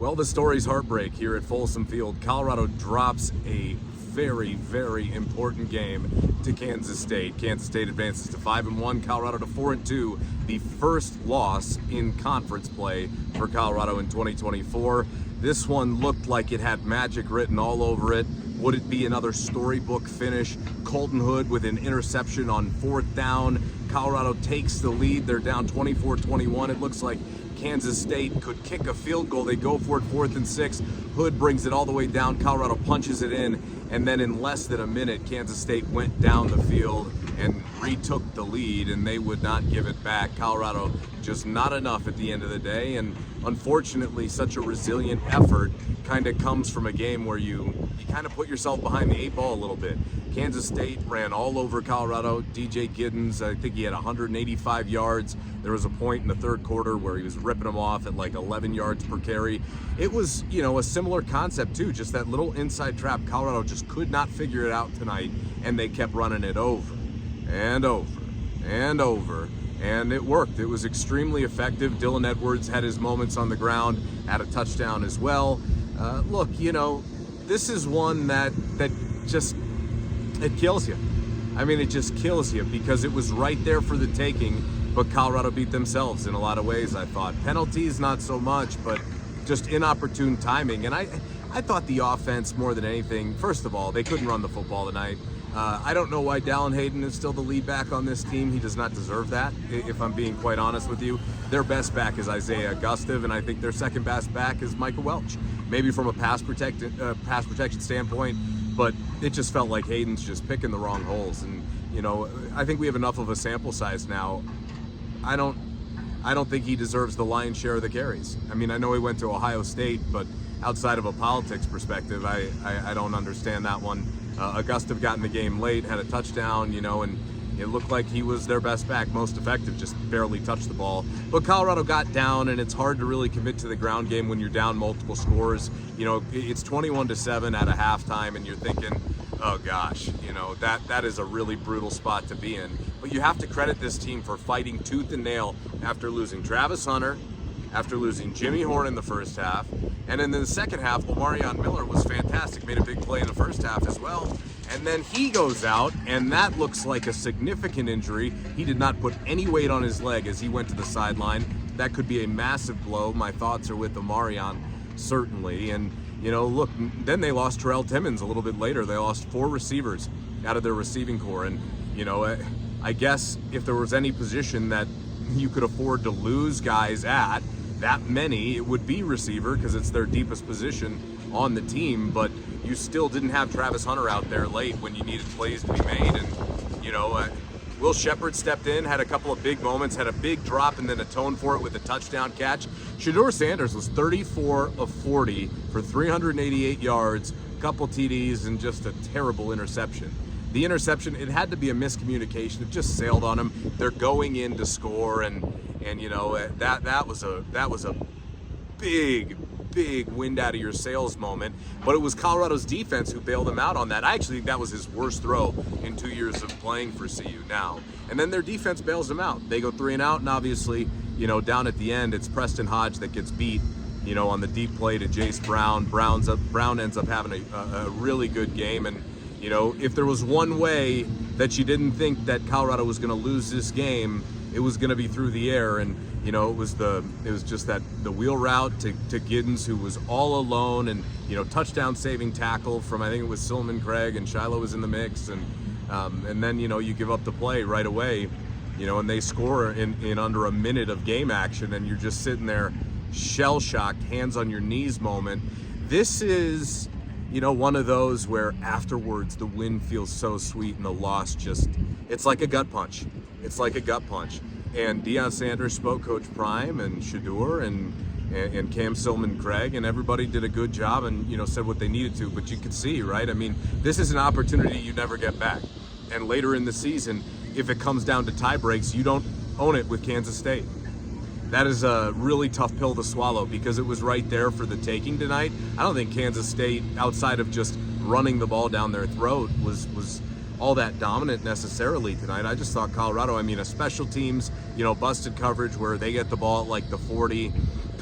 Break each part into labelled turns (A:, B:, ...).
A: Well, the story's heartbreak here at Folsom Field. Colorado drops a very, very important game to Kansas State. Kansas State advances to 5-1, Colorado to 4-2, the first loss in conference play for Colorado in 2024. This one looked like it had magic written all over it. Would it be another storybook finish? Colton Hood with an interception on fourth down. Colorado takes the lead. They're down 24-21. It looks like Kansas State could kick a field goal. They go for it 4th and 6. Hood brings it all the way down. Colorado punches it in. And then in less than a minute, Kansas State went down the field and retook the lead, and they would not give it back. Colorado just not enough at the end of the day. And unfortunately, such a resilient effort kind of comes from a game where you kind of put yourself behind the 8 ball a little bit. Kansas State ran all over Colorado. DJ Giddens, I think he had 185 yards. There was a point in the third quarter where he was ripping them off at like 11 yards per carry. It was, a similar concept too, just that little inside trap. Colorado just could not figure it out tonight, and they kept running it over and over and over. And it worked. It was extremely effective. Dylan Edwards had his moments on the ground, had a touchdown as well. Look, this is one that just, it kills you. I mean, it just kills you because it was right there for the taking, but Colorado beat themselves in a lot of ways, I thought. Penalties, not so much, but just inopportune timing. And I thought the offense, more than anything, first of all, they couldn't run the football tonight. I don't know why Dallin Hayden is still the lead back on this team. He does not deserve that, if I'm being quite honest with you. Their best back is Isaiah Augustive, and I think their second best back is Micah Welch. Maybe from a pass protection standpoint, but it just felt like Hayden's just picking the wrong holes. And, I think we have enough of a sample size now. I don't think he deserves the lion's share of the carries. I mean, I know he went to Ohio State, but outside of a politics perspective, I don't understand that one. Augustive got in the game late, had a touchdown, and it looked like he was their best back, most effective, just barely touched the ball. But Colorado got down, and it's hard to really commit to the ground game when you're down multiple scores. It's 21-7 at a halftime, and you're thinking, oh gosh, that is a really brutal spot to be in. But you have to credit this team for fighting tooth and nail after losing Travis Hunter, after losing Jimmy Horn in the first half. And then in the second half, Omarion Miller was fantastic, made a big play in the first half as well. And then he goes out, and that looks like a significant injury. He did not put any weight on his leg as he went to the sideline. That could be a massive blow. My thoughts are with Omarion, certainly. And, look, then they lost Terrell Timmons a little bit later. They lost 4 receivers out of their receiving core. And, I guess if there was any position that you could afford to lose guys at, that many, it would be receiver because it's their deepest position on the team. But you still didn't have Travis Hunter out there late when you needed plays to be made. And, Will Shepard stepped in, had a couple of big moments, had a big drop, and then atoned for it with a touchdown catch. Shedeur Sanders was 34 of 40 for 388 yards, a couple TDs, and just a terrible interception. The interception, it had to be a miscommunication. It just sailed on him. They're going in to score, and that was a big wind out of your sails moment. But it was Colorado's defense who bailed them out on that. I actually think that was his worst throw in 2 years of playing for CU now. And then their defense bails them out. They go 3 and out, and obviously, down at the end, it's Preston Hodge that gets beat, on the deep play to Jace Brown. Brown ends up having a really good game. And, if there was one way that you didn't think that Colorado was going to lose this game, it was going to be through the air. And, it was just that the wheel route to Giddens, who was all alone, and, touchdown saving tackle from, I think it was Silman Craig, and Shiloh was in the mix. And then, you give up the play right away, and they score in under a minute of game action, and you're just sitting there shell-shocked, hands on your knees moment. This is, one of those where afterwards the win feels so sweet and the loss just, it's like a gut punch. It's like a gut punch. And Deion Sanders spoke Coach Prime and Shedeur and Cam Silman Craig, and everybody did a good job and, said what they needed to. But you could see, right? I mean, this is an opportunity you never get back. And later in the season, if it comes down to tie breaks, you don't own it with Kansas State. That is a really tough pill to swallow because it was right there for the taking tonight. I don't think Kansas State, outside of just running the ball down their throat, was all that dominant necessarily tonight. I just thought Colorado, a special teams, busted coverage where they get the ball at like the 40.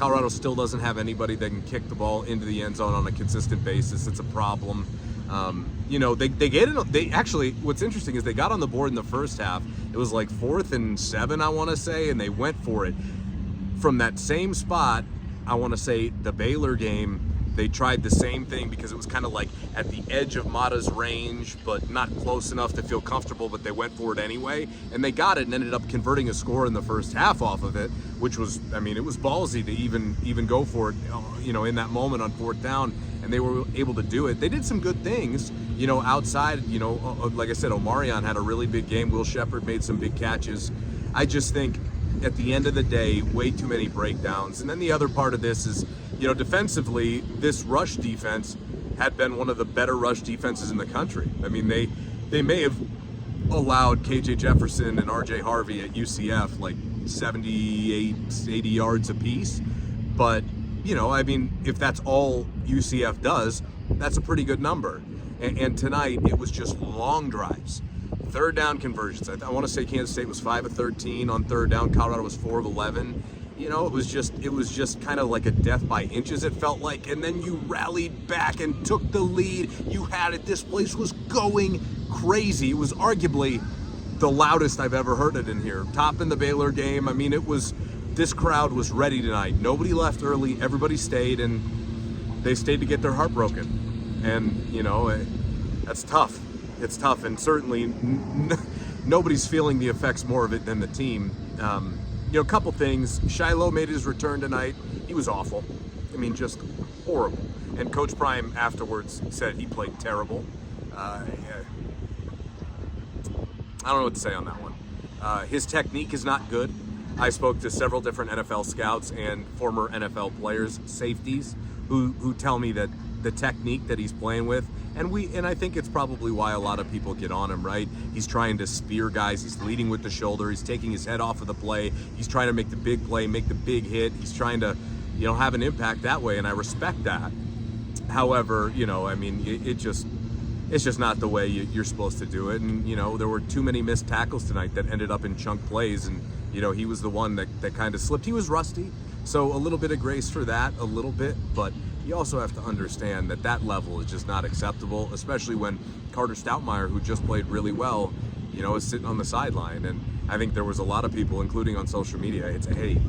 A: Colorado still doesn't have anybody that can kick the ball into the end zone on a consistent basis. It's a problem. They actually, what's interesting is they got on the board in the first half. It was like 4th and 7, I want to say, and they went for it. From that same spot, I want to say the Baylor game, they tried the same thing because it was kind of like at the edge of Mata's range, but not close enough to feel comfortable, but they went for it anyway. And they got it and ended up converting a score in the first half off of it, which was, it was ballsy to even go for it, in that moment on 4th down. And they were able to do it. They did some good things, outside, like I said, Omarion had a really big game. Will Shepherd made some big catches. I just think at the end of the day, way too many breakdowns. And then the other part of this is, defensively, this rush defense had been one of the better rush defenses in the country. They may have allowed KJ Jefferson and RJ Harvey at UCF like 78, 80 yards apiece. But, if that's all UCF does, that's a pretty good number. And tonight, it was just long drives. 3rd down conversions. I want to say Kansas State was 5 of 13 on 3rd down. Colorado was 4 of 11. It was just kind of like a death by inches, it felt like. And then you rallied back and took the lead. You had it. This place was going crazy. It was arguably the loudest I've ever heard it in here. Topping the Baylor game. This crowd was ready tonight. Nobody left early. Everybody stayed, and they stayed to get their heart broken. And, that's tough. It's tough, and certainly nobody's feeling the effects more of it than the team. A couple things. Shiloh made his return tonight. He was awful. Just horrible. And Coach Prime afterwards said he played terrible. I don't know what to say on that one. His technique is not good. I spoke to several different NFL scouts and former NFL players, safeties, who tell me that the technique that he's playing with, and I think it's probably why a lot of people get on him, right? He's trying to spear guys. He's leading with the shoulder. He's taking his head off of the play. He's trying to make the big play, make the big hit. He's trying to, have an impact that way, and I respect that. However, it's just not the way you're supposed to do it. And, there were too many missed tackles tonight that ended up in chunk plays, and, he was the one that kind of slipped. He was rusty, so a little bit of grace for that, a little bit, but you also have to understand that level is just not acceptable, especially when Carter Stoutmeyer, who just played really well, is sitting on the sideline. And I think there was a lot of people, including on social media, I'd say, hey,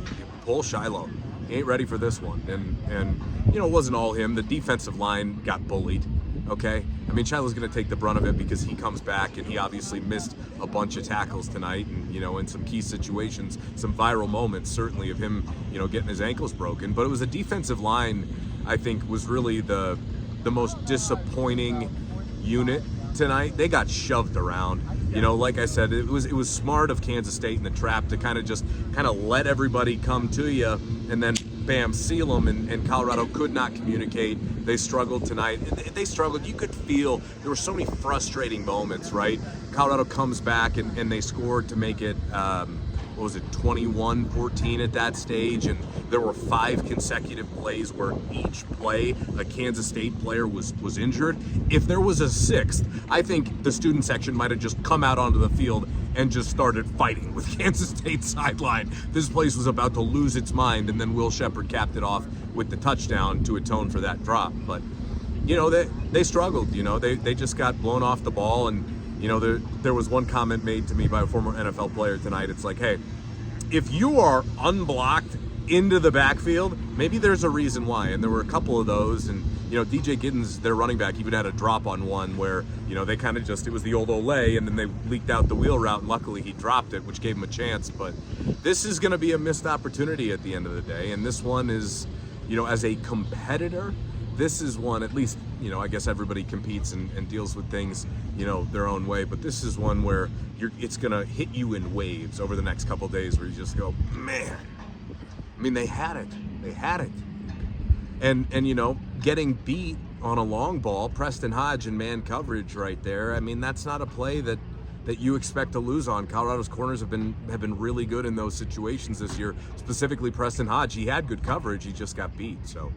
A: pull Shiloh. He ain't ready for this one. And it wasn't all him. The defensive line got bullied, okay? Shiloh's going to take the brunt of it because he comes back, and he obviously missed a bunch of tackles tonight, and, in some key situations, some viral moments, certainly, of him, getting his ankles broken. But it was a defensive line, I think, was really the most disappointing unit tonight. They got shoved around. Like I said, it was smart of Kansas State in the trap to kind of let everybody come to you, and then bam, seal them, and Colorado could not communicate. They struggled tonight. They struggled. You could feel there were so many frustrating moments, right? Colorado comes back and they scored to make it 21-14 at that stage, and there were 5 consecutive plays where each play a Kansas State player was injured. If there was a 6th, I think the student section might have just come out onto the field and just started fighting with Kansas State's sideline. This place was about to lose its mind, and then Will Shepherd capped it off with the touchdown to atone for that drop. But they struggled. They just got blown off the ball. And there was one comment made to me by a former NFL player tonight. It's like, hey, if you are unblocked into the backfield, maybe there's a reason why. And there were a couple of those. And, DJ Giddens, their running back, even had a drop on one where, they kind of just, it was the old Olay, and then they leaked out the wheel route, and luckily he dropped it, which gave him a chance. But this is going to be a missed opportunity at the end of the day. And this one is, as a competitor, this is one, at least, I guess everybody competes and deals with things, their own way. But this is one where it's going to hit you in waves over the next couple of days where you just go, man. They had it. They had it. And getting beat on a long ball, Preston Hodge in man coverage right there. That's not a play that you expect to lose on. Colorado's corners have been really good in those situations this year. Specifically, Preston Hodge. He had good coverage. He just got beat. So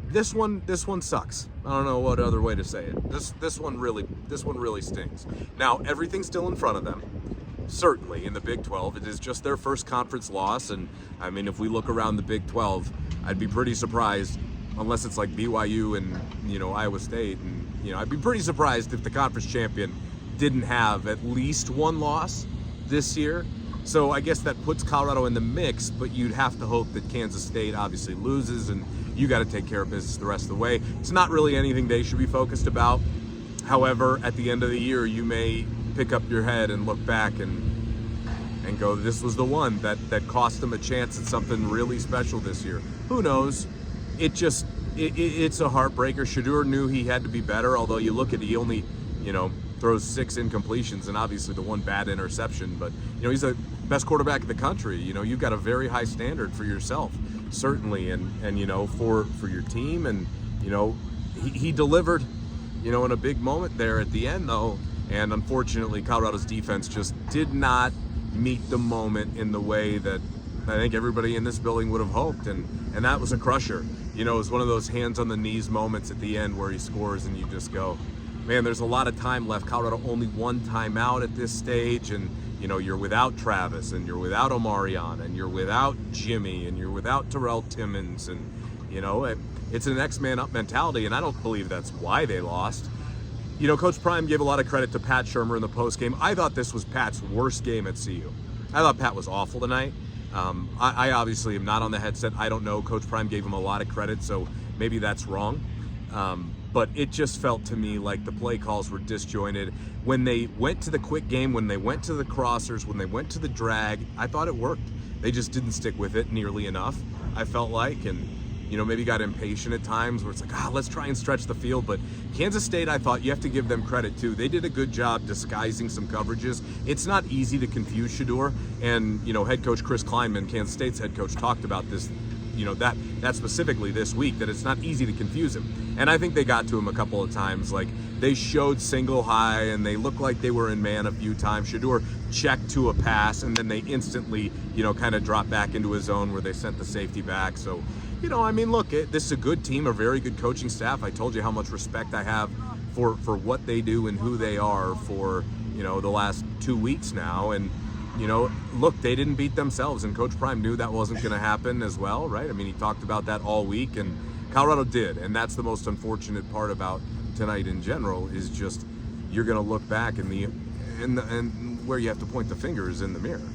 A: this one sucks. I don't know what other way to say it. This one really stings. Now everything's still in front of them. certainly in the Big 12. It is just their first conference loss, and I mean, if we look around the Big 12, I'd be pretty surprised, unless it's like BYU and, you know, Iowa State, and, you know, I'd be pretty surprised if the conference champion didn't have at least one loss this year. So I guess that puts Colorado in the mix, but you'd have to hope that Kansas State obviously loses, and you got to take care of business the rest of the way. It's not really anything they should be focused about. However, at the end of the year, you may pick up your head and look back and go, this was the one that cost them a chance at something really special this year. Who knows? It's a heartbreaker. Shedeur knew he had to be better, although you look at he only, you know, throws 6 incompletions and obviously the one bad interception. But, you know, he's the best quarterback in the country. You know, you've got a very high standard for yourself, certainly, and you know, for your team. And, you know, he delivered, you know, in a big moment there at the end, though. And unfortunately, Colorado's defense just did not meet the moment in the way that I think everybody in this building would have hoped. And that was a crusher. You know, it was one of those hands on the knees moments at the end where he scores and you just go, man, there's a lot of time left. Colorado only 1 timeout at this stage, and you know, you're without Travis, and you're without Omarion, and you're without Jimmy, and you're without Terrell Timmons, and you know, it's an next man up mentality, and I don't believe that's why they lost. You know, Coach Prime gave a lot of credit to Pat Shurmur in the postgame. I thought this was Pat's worst game at CU. I thought Pat was awful tonight. I obviously am not on the headset. I don't know. Coach Prime gave him a lot of credit, so maybe that's wrong. But it just felt to me like the play calls were disjointed. When they went to the quick game, when they went to the crossers, when they went to the drag, I thought it worked. They just didn't stick with it nearly enough, I felt like, and you know, maybe got impatient at times where it's like, let's try and stretch the field. But Kansas State, I thought you have to give them credit too. They did a good job disguising some coverages. It's not easy to confuse Shedeur, and you know, head coach Chris Kleinman, Kansas State's head coach, talked about this, you know, that specifically this week, that it's not easy to confuse him. And I think they got to him a couple of times. Like, they showed single high and they looked like they were in man a few times. Shedeur checked to a pass and then they instantly, you know, kind of dropped back into his zone where they sent the safety back. So, you know, I mean, look, this is a good team, a very good coaching staff. I told you how much respect I have for what they do and who they are for, you know, the last 2 weeks now. And, you know, look, they didn't beat themselves, and Coach Prime knew that wasn't going to happen as well, right? I mean, he talked about that all week, and Colorado did, and that's the most unfortunate part about tonight in general, is just you're going to look back and where you have to point the finger is in the mirror.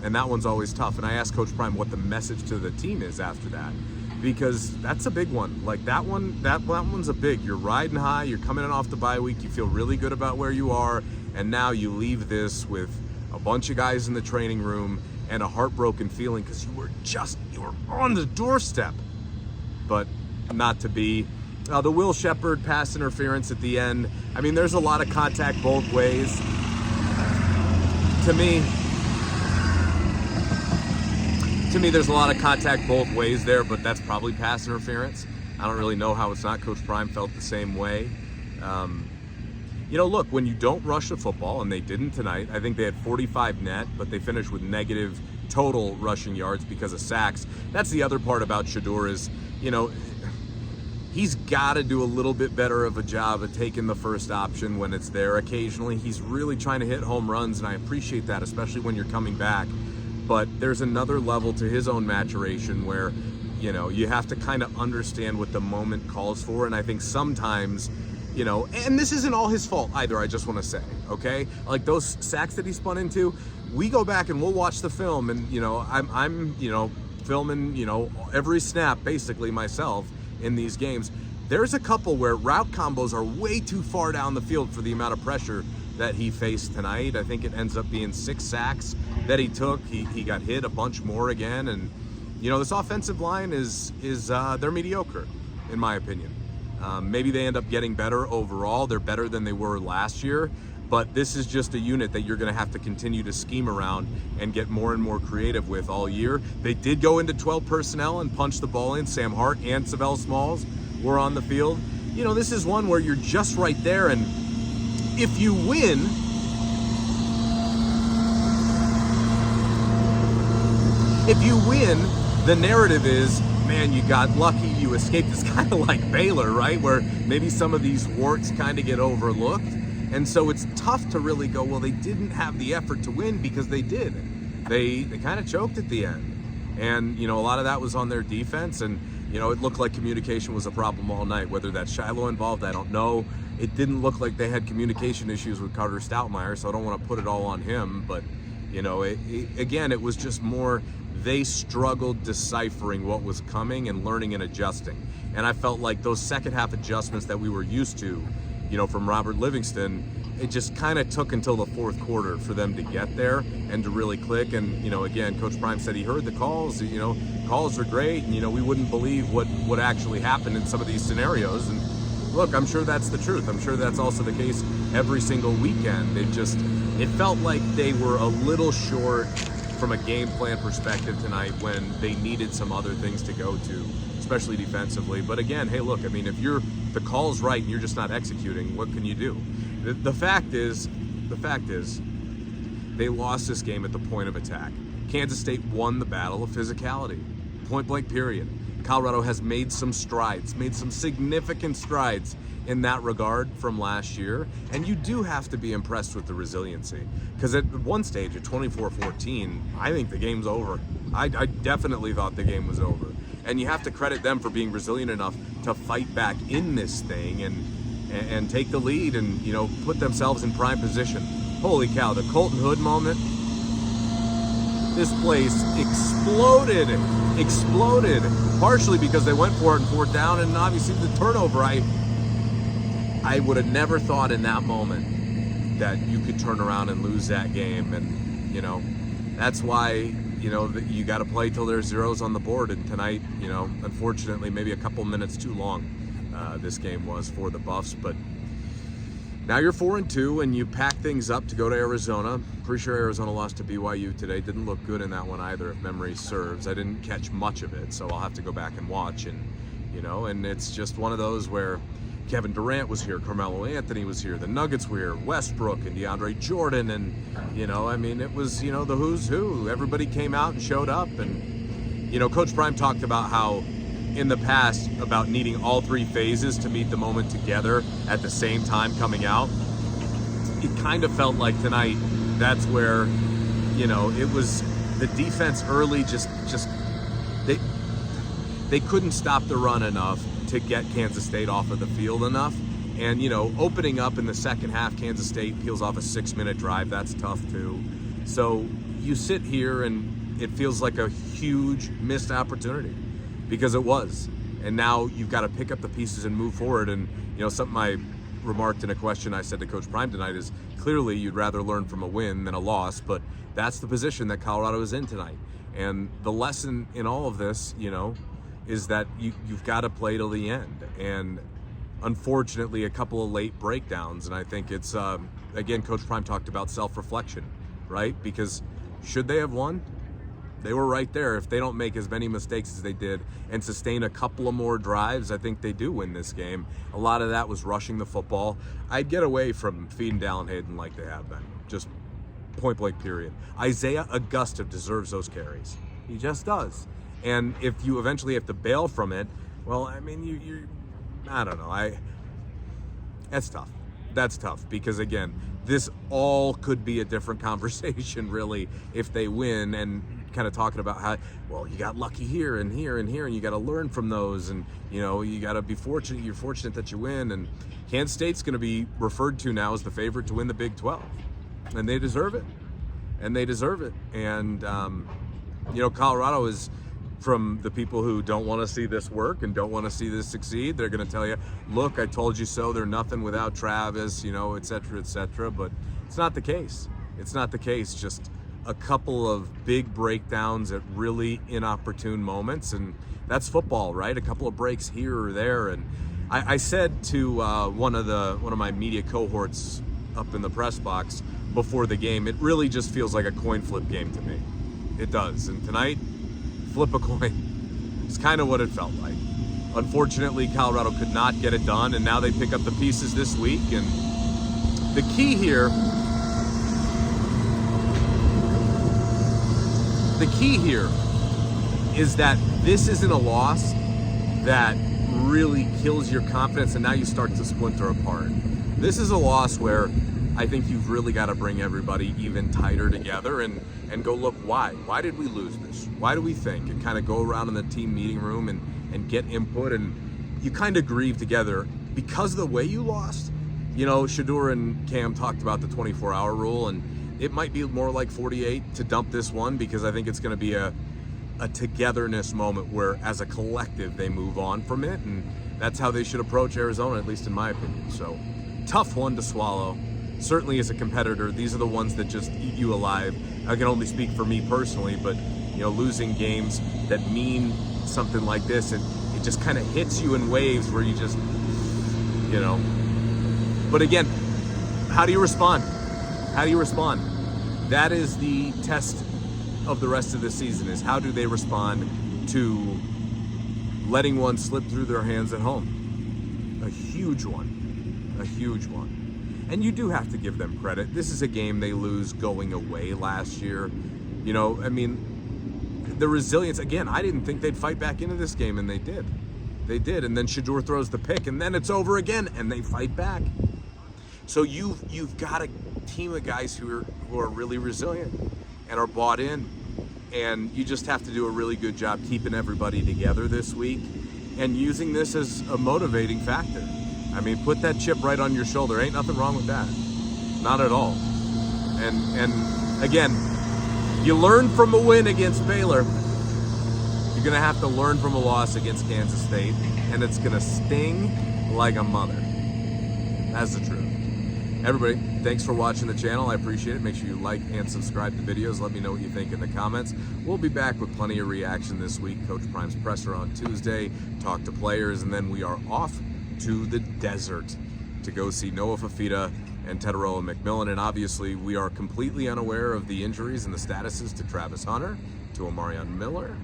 A: And that one's always tough. And I asked Coach Prime what the message to the team is after that, because that's a big one. Like that one's a big. You're riding high, you're coming in off the bye week, you feel really good about where you are, and now you leave this with a bunch of guys in the training room and a heartbroken feeling because you were on the doorstep, but not to be. The Will Shepherd pass interference at the end, I mean, there's a lot of contact both ways. To me, there's a lot of contact both ways there, but that's probably pass interference. I don't really know how it's not. Coach Prime felt the same way. You know, look, when you don't rush the football, and they didn't tonight, I think they had 45 net, but they finished with negative total rushing yards because of sacks. That's the other part about Shedeur is, you know, he's got to do a little bit better of a job of taking the first option when it's there. Occasionally, he's really trying to hit home runs, and I appreciate that, especially when you're coming back. But there's another level to his own maturation where, you know, you have to kind of understand what the moment calls for, and I think sometimes, you know, and this isn't all his fault either, I just want to say, okay? Like those sacks that he spun into, we go back and we'll watch the film, and, you know, I'm you know, filming, you know, every snap basically myself in these games. There's a couple where route combos are way too far down the field for the amount of pressure that he faced tonight. I think it ends up being 6 sacks that he took. He got hit a bunch more again, and, you know, this offensive line is they're mediocre, in my opinion. Maybe they end up getting better overall. They're better than they were last year, but this is just a unit that you're going to have to continue to scheme around and get more and more creative with all year. They did go into 12 personnel and punch the ball in. Sam Hart and Savell Smalls were on the field. You know, this is one where you're just right there, and if you win, the narrative is, man, you got lucky, you escaped. It's kind of like Baylor, right? Where maybe some of these warts kind of get overlooked. And so it's tough to really go, well, they didn't have the effort to win, because they did. They kind of choked at the end. And, a lot of that was on their defense. And, it looked like communication was a problem all night. Whether that's Shiloh involved, I don't know. It didn't look like they had communication issues with Carter Stoutmeyer, so I don't want to put it all on him. But, again, it was just more they struggled deciphering what was coming and learning and adjusting. And I felt like those second half adjustments that we were used to, from Robert Livingston, it just kind of took until the fourth quarter for them to get there and to really click. And, again, Coach Prime said he heard the calls, calls are great. And, we wouldn't believe what actually happened in some of these scenarios. And look, I'm sure that's the truth. I'm sure that's also the case every single weekend. It felt like they were a little short from a game plan perspective tonight when they needed some other things to go to, especially defensively. But again, hey, look, if the call's right and you're just not executing, what can you do? The fact is, they lost this game at the point of attack. Kansas State won the battle of physicality. Point blank, period. Colorado has made some significant strides in that regard from last year. And you do have to be impressed with the resiliency. Because at one stage, at 24-14, I think the game's over. I definitely thought the game was over. And you have to credit them for being resilient enough to fight back in this thing and take the lead and, put themselves in prime position. Holy cow, the Colton Hood moment. This place exploded, partially because they went for it in fourth down, and obviously the turnover. I would have never thought in that moment that you could turn around and lose that game. And, that's why, you got to play till there's zeros on the board. And tonight, unfortunately, maybe a couple minutes too long, this game was for the Buffs. But now you're 4-2, and you pack things up to go to Arizona. Pretty sure Arizona lost to BYU today. Didn't look good in that one either, if memory serves. I didn't catch much of it, so I'll have to go back and watch. And, and it's just one of those where Kevin Durant was here, Carmelo Anthony was here, the Nuggets were here, Westbrook and DeAndre Jordan, and, it was, the who's who. Everybody came out and showed up. And, Coach Prime talked about how in the past about needing all three phases to meet the moment together at the same time coming out. It kind of felt like tonight that's where, it was the defense early just they couldn't stop the run enough to get Kansas State off of the field enough. And, opening up in the second half, Kansas State peels off a 6-minute drive. That's tough too. So you sit here and it feels like a huge missed opportunity. Because it was. And now you've got to pick up the pieces and move forward. And, something I remarked in a question I said to Coach Prime tonight is clearly you'd rather learn from a win than a loss, but that's the position that Colorado is in tonight. And the lesson in all of this, is that you've got to play till the end. And unfortunately, a couple of late breakdowns. And I think it's, again, Coach Prime talked about self-reflection, right? Because should they have won? They were right there. If they don't make as many mistakes as they did and sustain a couple of more drives, I think they do win this game. A lot of that was rushing the football. I'd get away from feeding Dallin Hayden like they have been. Just point blank, period. Isaiah Augusta deserves those carries. He just does. And if you eventually have to bail from it, well, I don't know. That's tough. That's tough because, again, this all could be a different conversation, really, if they win. And kind of talking about how, well, you got lucky here and here and here, and you got to learn from those, and you got to be fortunate. You're fortunate that you win, and Kansas State's going to be referred to now as the favorite to win the Big 12, and they deserve it. And Colorado is, from the people who don't want to see this work and don't want to see this succeed, they're going to tell you, look, I told you so. They're nothing without Travis, et cetera, et cetera. But it's not the case. Just a couple of big breakdowns at really inopportune moments, and that's football, right? A couple of breaks here or there. And I said to one of my media cohorts up in the press box before the game, it really just feels like a coin flip game to me. It does. And tonight, flip a coin. It's kind of what it felt like. Unfortunately, Colorado could not get it done, and now they pick up the pieces this week. And the key here is that this isn't a loss that really kills your confidence and now you start to splinter apart. This is a loss where I think you've really got to bring everybody even tighter together and go, look, why? Why did we lose this? Why do we think? And kind of go around in the team meeting room and get input, and you kind of grieve together because of the way you lost. You know, Shedeur and Cam talked about the 24-hour rule, and it might be more like 48 to dump this one, because I think it's going to be a togetherness moment where as a collective they move on from it, and that's how they should approach Arizona, at least in my opinion. So tough one to swallow. Certainly as a competitor, these are the ones that just eat you alive. I can only speak for me personally, but you know, losing games that mean something like this, it just kind of hits you in waves where you just, you know. But again, how do you respond? How do you respond? That is the test of the rest of the season, is how do they respond to letting one slip through their hands at home. A huge one, a huge one. And you do have to give them credit. This is a game they lose going away last year. You know, I mean, the resilience, again, I didn't think they'd fight back into this game, and they did. They did, and then Shedeur throws the pick, and then it's over again, and they fight back. So you've got a team of guys who are really resilient and are bought in, and you just have to do a really good job keeping everybody together this week and using this as a motivating factor. I mean, put that chip right on your shoulder. Ain't nothing wrong with that. Not at all. And again, you learn from a win against Baylor. You're going to have to learn from a loss against Kansas State, and it's going to sting like a mother. That's the truth. Everybody, thanks for watching the channel. I appreciate it. Make sure you like and subscribe to videos. Let me know what you think in the comments. We'll be back with plenty of reaction this week. Coach Prime's presser on Tuesday, talk to players, and then we are off to the desert to go see Noah Fafita and Teteroa McMillan. And obviously, we are completely unaware of the injuries and the statuses to Travis Hunter, to Omarion Miller,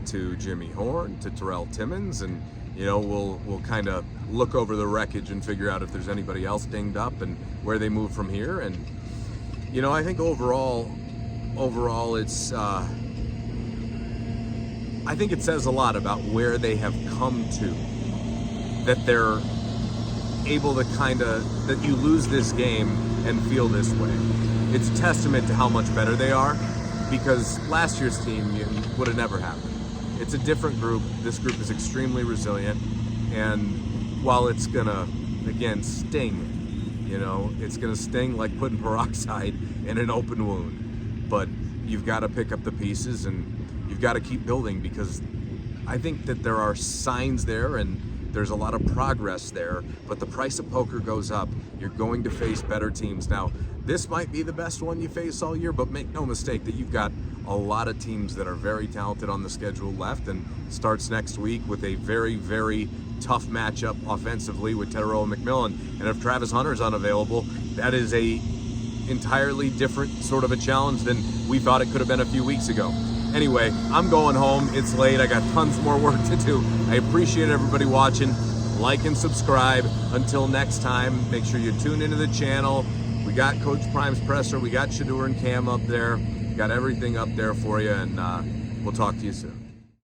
A: to Jimmy Horn, to Terrell Timmons, and you know, we'll kind of look over the wreckage and figure out if there's anybody else dinged up and where they move from here. And you know, I think overall, it's I think it says a lot about where they have come to, that they're able to that you lose this game and feel this way. It's a testament to how much better they are, because last year's team would have never happened. It's a different group. This group is extremely resilient, and while it's gonna, again, sting, you know, it's gonna sting like putting peroxide in an open wound, but you've got to pick up the pieces and you've got to keep building, because I think that there are signs there and there's a lot of progress there, but the price of poker goes up. You're going to face better teams. Now, this might be the best one you face all year, but make no mistake that you've got a lot of teams that are very talented on the schedule left, and starts next week with a very, very tough matchup offensively with Teteroa McMillan. And if Travis Hunter's unavailable, that is a entirely different sort of a challenge than we thought it could have been a few weeks ago. Anyway, I'm going home. It's late. I got tons more work to do. I appreciate everybody watching. Like and subscribe. Until next time, make sure you tune into the channel. We got Coach Prime's presser. We got Shedeur and Cam up there. Got everything up there for you, and we'll talk to you soon.